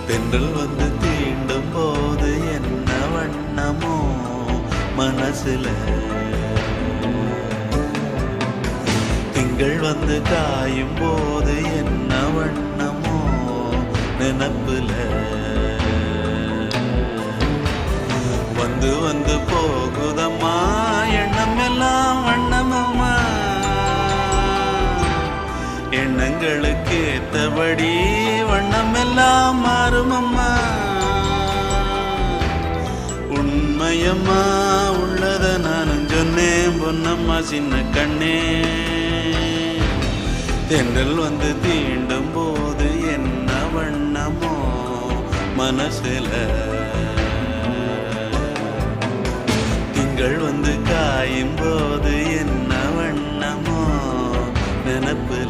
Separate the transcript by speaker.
Speaker 1: தென்றல் வந்து தீண்டும் போது என்ன வண்ணமோ மனசுல, திங்கள் வந்து காயும் போது என்ன வண்ணமோ நினப்புல, வந்து வந்து போகுதம்மா எண்ணம் எல்லாம் வண்ணமம்மா, எண்ணங்களுக்கு ஏத்தபடி வண்ணம் எல்லாம் மாறுமம்மா. உண்மையம்மா உள்ளத நானும் சொன்னேன் பொன்னம்மா சின்ன கண்ணே, தென்றல் வந்து தீண்டும் போது என்ன வண்ணமோ மனசுல, திங்கள் வந்து காயும் போது என்ன வண்ணமோ நினப்பு.